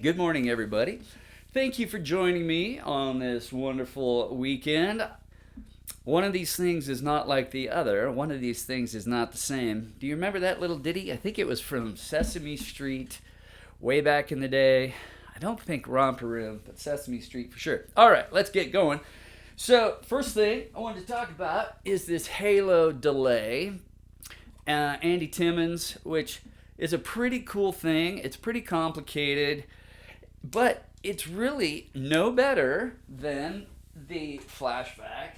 Good morning, everybody. Thank you for joining me on this wonderful weekend. One of these things is not like the other. One of these things is not the same. Do you remember that little ditty? I think it was from Sesame Street way back in the day. I don't think Romper Room, but Sesame Street for sure. All right, let's get going. So, first thing I wanted to talk about is this halo delay. Andy Timmons, which is a pretty cool thing. It's pretty complicated, but it's really no better than the flashback,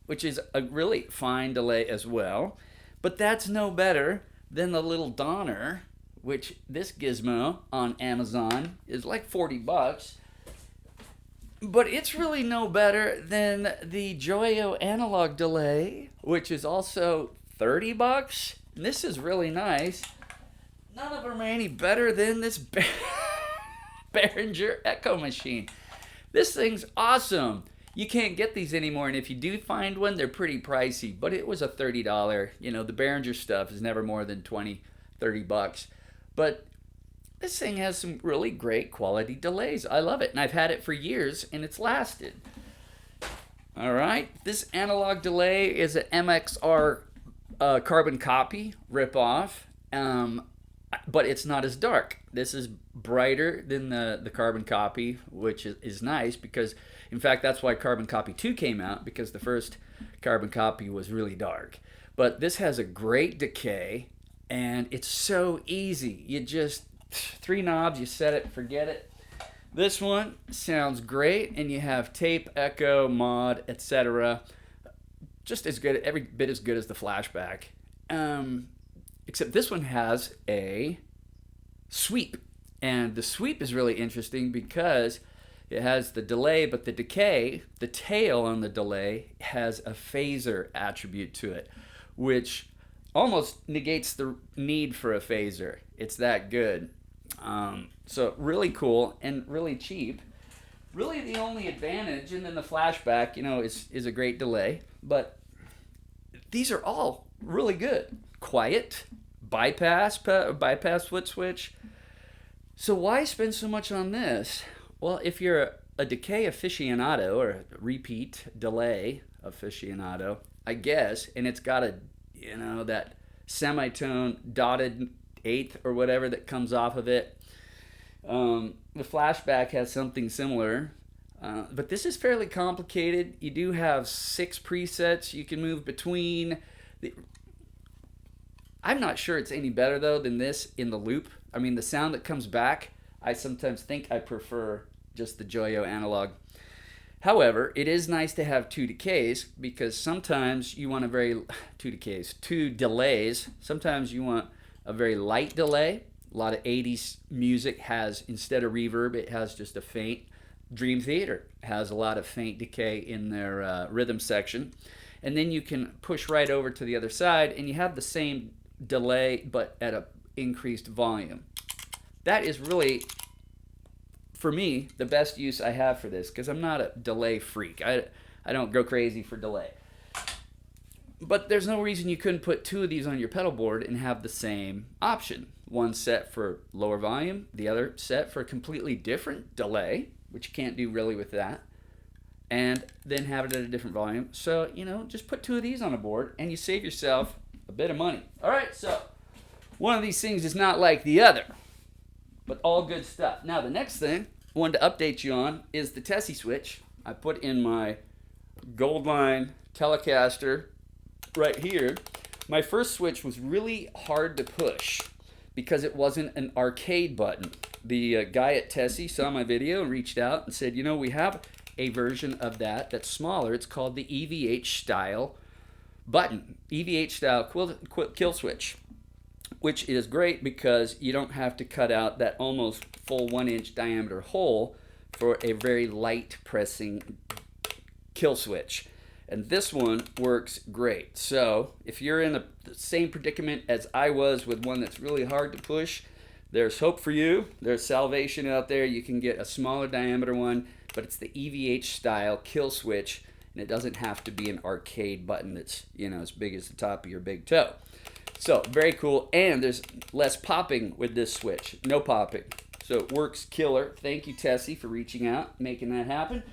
which is a really fine delay as well. But that's no better than the little Donner, which this gizmo on Amazon is like $40. But it's really no better than the Joyo analog delay, which is also $30. And this is really nice. None of them are any better than this Behringer Echo machine. This thing's awesome. You can't get these anymore, and if you do find one, they're pretty pricey. But it was a $30. You know, the Behringer stuff is never more than $20-$30. But this thing has some really great quality delays. I love it, and I've had it for years, and it's lasted. All right, this analog delay is an MXR carbon copy ripoff, but it's not as dark. This is brighter than the carbon copy, which is nice because, in fact, that's why Carbon Copy 2 came out, because the first carbon copy was really dark. But this has a great decay, and it's so easy. You just, 3 knobs, you set it, forget it. This one sounds great, and you have tape, echo, mod, etc. Just as good, every bit as good as the flashback. Except this one has a sweep. And the sweep is really interesting because it has the delay, but the decay, the tail on the delay, has a phaser attribute to it, which almost negates the need for a phaser. It's that good. So really cool and really cheap. Really the only advantage, and then the flashback, is a great delay. But these are all really good. Quiet, bypass foot switch. So why spend so much on this? Well, if you're a decay aficionado or a repeat delay aficionado, I guess, and it's got that semitone dotted eighth or whatever that comes off of it. The flashback has something similar, but this is fairly complicated. You do have 6 presets you can move between. I'm not sure it's any better, though, than this in the loop. I mean, the sound that comes back, I sometimes think I prefer just the Joyo analog. However, it is nice to have 2 decays, because sometimes you want 2 delays. Sometimes you want a very light delay. A lot of 80s music has, instead of reverb, it has just a faint. Dream Theater has a lot of faint decay in their rhythm section. And then you can push right over to the other side, and you have the same delay, but at an increased volume. That is really, for me, the best use I have for this, because I'm not a delay freak. I don't go crazy for delay. But there's no reason you couldn't put 2 of these on your pedal board and have the same option. One set for lower volume, the other set for a completely different delay, which you can't do really with that, and then have it at a different volume. So, just put 2 of these on a board, and you save yourself a bit of money. All right, so one of these things is not like the other, but all good stuff. Now, the next thing I wanted to update you on is the Tessy switch. I put in my Goldline Telecaster right here. My first switch was really hard to push because it wasn't an arcade button. The guy at Tessy saw my video and reached out and said, we have a version of that's smaller. It's called the EVH style button, EVH style kill switch, which is great because you don't have to cut out that almost full 1-inch diameter hole for a very light pressing kill switch. And this one works great. So if you're in the same predicament as I was with one that's really hard to push, there's hope for you. There's salvation out there. You can get a smaller diameter one, but it's the EVH style kill switch, and it doesn't have to be an arcade button that's, as big as the top of your big toe. So very cool, and there's less popping with this switch. No popping. So it works killer. Thank you, Tessy, for reaching out, making that happen.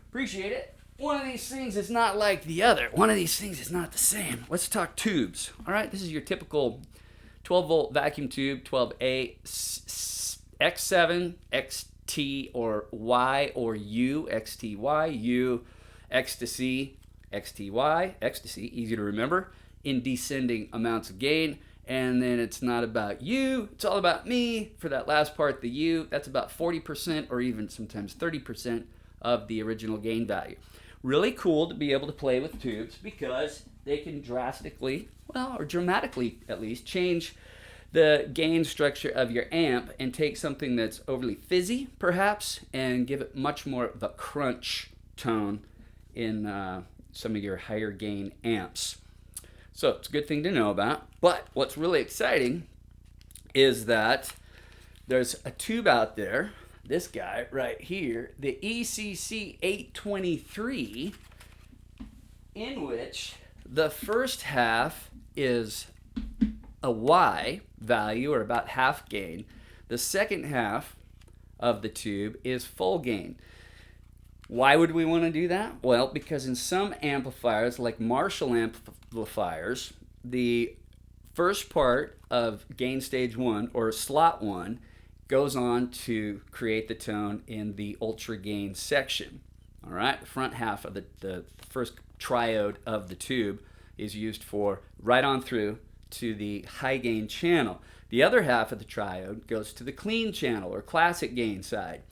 Appreciate it. One of these things is not like the other. One of these things is not the same. Let's talk tubes. All right, this is your typical 12-volt vacuum tube, 12A, X7, XT, or Y, or U, XTY, U, ecstasy, XTY, ecstasy, easy to remember, in descending amounts of gain. And then it's not about you, it's all about me. For that last part, the U, that's about 40% or even sometimes 30% of the original gain value. Really cool to be able to play with tubes because they can drastically, well, or dramatically at least, change the gain structure of your amp and take something that's overly fizzy, perhaps, and give it much more of a crunch tone in some of your higher gain amps. So it's a good thing to know about. But what's really exciting is that there's a tube out there, this guy right here, the ECC 823, in which the first half is a Y value, or about half gain. The second half of the tube is full gain. Why would we want to do that? Well, because in some amplifiers, like Marshall amplifiers, the first part of gain stage 1, or slot 1, goes on to create the tone in the ultra gain section. All right, the front half of the first triode of the tube is used for right on through to the high gain channel. The other half of the triode goes to the clean channel, or classic gain side.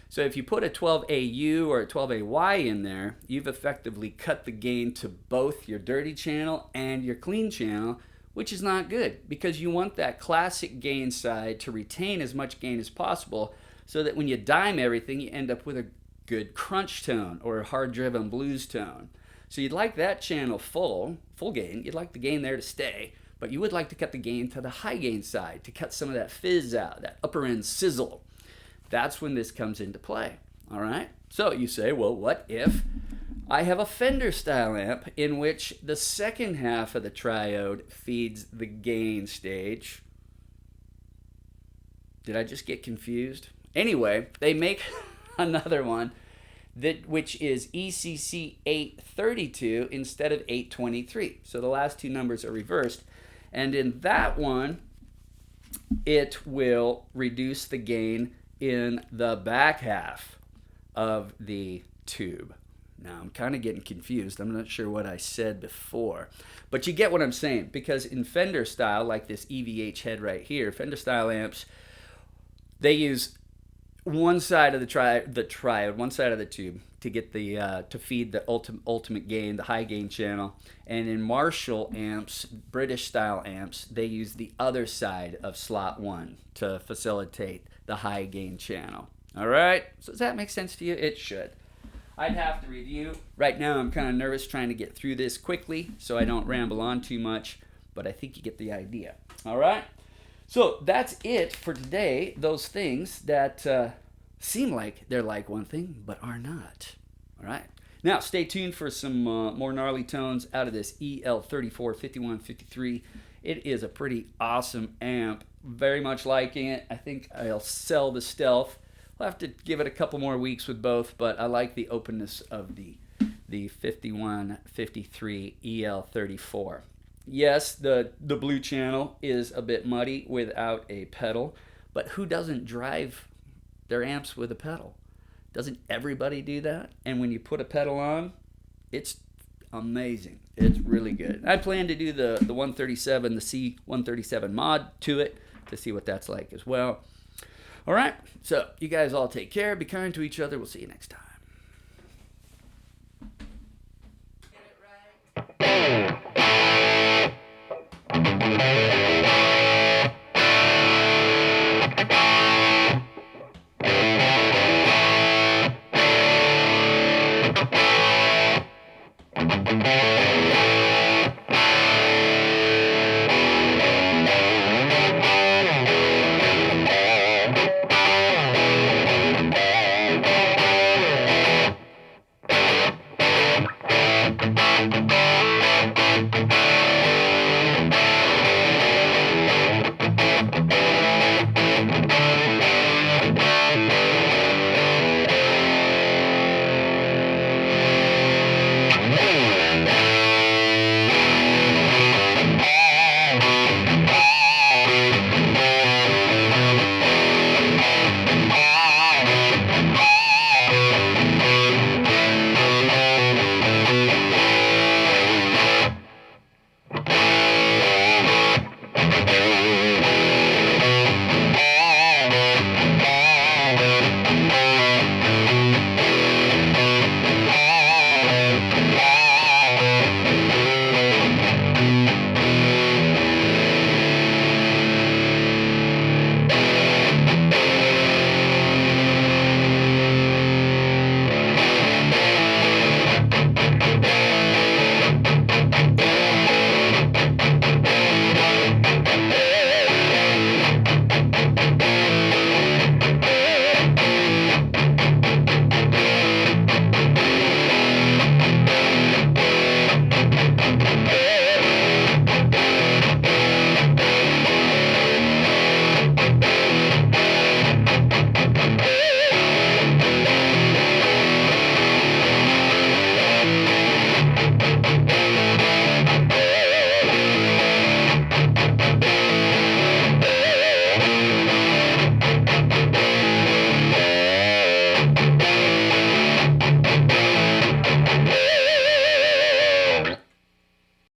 So if you put a 12AU or a 12AY in there, you've effectively cut the gain to both your dirty channel and your clean channel, which is not good, because you want that classic gain side to retain as much gain as possible so that when you dime everything, you end up with a good crunch tone or a hard-driven blues tone. So you'd like that channel full gain. You'd like the gain there to stay, but you would like to cut the gain to the high gain side to cut some of that fizz out, that upper end sizzle. That's when this comes into play, all right? So you say, well, what if I have a Fender style amp in which the second half of the triode feeds the gain stage? Did I just get confused? Anyway, they make another one which is ECC 832 instead of 823. So the last two numbers are reversed. And in that one, it will reduce the gain in the back half of the tube. Now, I'm kind of getting confused. I'm not sure what I said before. But you get what I'm saying, because in Fender style, like this EVH head right here, Fender style amps, they use one side of the triode, one side of the tube to get the to feed the ultimate gain, the high gain channel. And in Marshall amps, British style amps, they use the other side of slot 1 to facilitate the high gain channel. All right, so does that make sense to you? It should. I'd have to review. Right now I'm kind of nervous trying to get through this quickly so I don't ramble on too much, but I think you get the idea. All right, so that's it for today. Those things that seem like they're like one thing but are not. All right, now stay tuned for some more gnarly tones out of this EL34 5153. It is a pretty awesome amp. Very much liking it. I think I'll sell the Stealth. I'll have to give it a couple more weeks with both, but I like the openness of the 5153 EL34. Yes, the blue channel is a bit muddy without a pedal, but who doesn't drive their amps with a pedal? Doesn't everybody do that? And when you put a pedal on, it's amazing. It's really good. I plan to do the 137, the C137 mod to it to see what that's like as well. All right, so you guys all take care. Be kind to each other. We'll see you next time. Get it right.